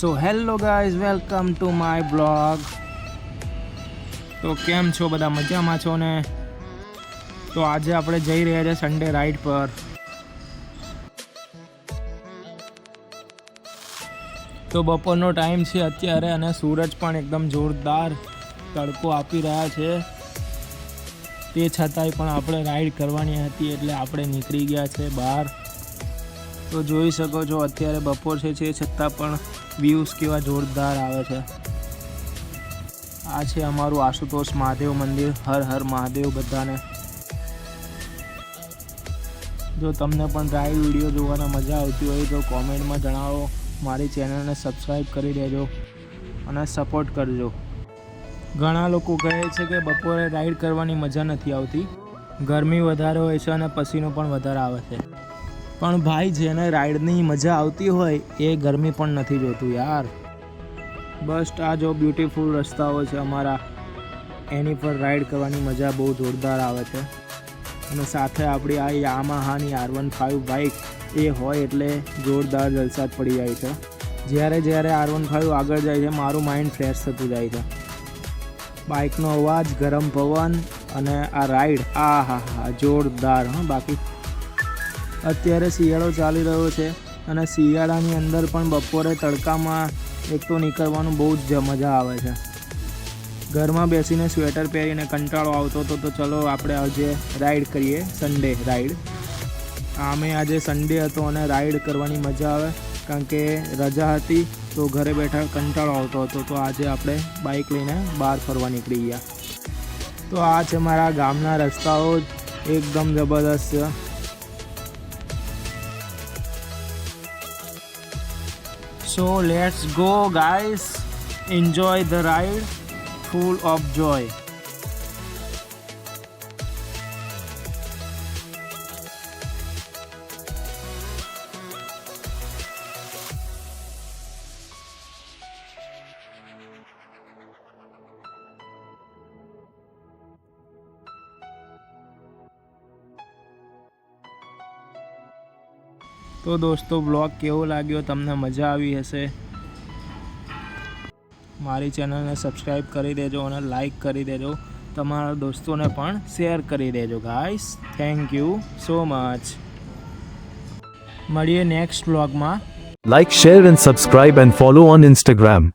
So hello guys, welcome to my blog. તો કેમ છો બધા? મજામાં છો ને? તો આજે આપણે જઈ રહ્યા છીએ સન્ડે રાઈડ પર. તો બપોરનો ટાઈમ છે અત્યારે અને સૂરજ પણ એકદમ જોરદાર તડકો આપી રહ્યા છે. તે છતાંય પણ આપણે રાઈડ કરવાની હતી એટલે આપણે નીકળી ગયા છે બહાર. તો જોઈ શકો છો અત્યારે બપોર છે છતાં પણ વ્યૂઝ કેવા જોરદાર આવે છે. આ છે અમારું આશુતોષ મહાદેવ મંદિર. હર હર મહાદેવ બધાને. જો તમને પણ રાઈડ વિડીયો જોવાના મજા આવતી હોય તો કોમેન્ટમાં જણાવો. મારી ચેનલને સબસ્ક્રાઈબ કરી દેજો અને સપોર્ટ કરજો. ઘણા લોકો કહે છે કે બપોરે રાઈડ કરવાની મજા નથી આવતી, ગરમી વધારે હોય છે અને પસીનો પણ વધારે આવે છે. પણ ભાઈ, જેને રાઈડની મજા આવતી હોય એ ગરમી પણ નથી જોતું યાર. બસ આ જો બ્યુટીફુલ રસ્તાઓ છે અમારા, એની પર રાઈડ કરવાની મજા બહુ જોરદાર આવે છે. અને સાથે આપણી આ યામાહાની R15 બાઇક એ હોય એટલે જોરદાર જલસા જ પડી જાય છે. જ્યારે R15 આગળ જાય છે મારું માઇન્ડ ફ્રેશ થતું જાય છે. બાઇકનો અવાજ, ગરમ પવન અને આ રાઈડ, આ હા જોરદાર. બાકી અત્યારે શિયાળો ચાલી રહ્યો છે અને શિયાળાની અંદર પણ બપોરે તડકામાં એક તો નીકળવાનું બહુ જ મજા આવે છે. ઘરમાં બેસીને સ્વેટર પહેરીને કંટાળો આવતો હતો તો ચલો આપણે આજે રાઈડ કરીએ, સન્ડે રાઈડ. આમે આજે સન્ડે હતો અને રાઈડ કરવાની મજા આવે કારણ કે રજા હતી તો ઘરે બેઠા કંટાળો આવતો હતો. તો આજે આપણે બાઇક લઈને બહાર ફરવા નીકળી ગયા. તો આ છે મારા ગામના રસ્તાઓ, એકદમ જબરદસ્ત છે. So let's go guys, enjoy the ride, full of joy. તો દોસ્તો, બ્લોગ કેવો લાગ્યો? તમને મજા આવી હશે. મારી ચેનલને સબસ્ક્રાઈબ કરી દેજો અને લાઈક કરી દેજો. તમારા દોસ્તોને પણ શેર કરી દેજો guys. Thank you so much. મળીએ નેક્સ્ટ બ્લોગમાં. Like, share and subscribe and follow on Instagram.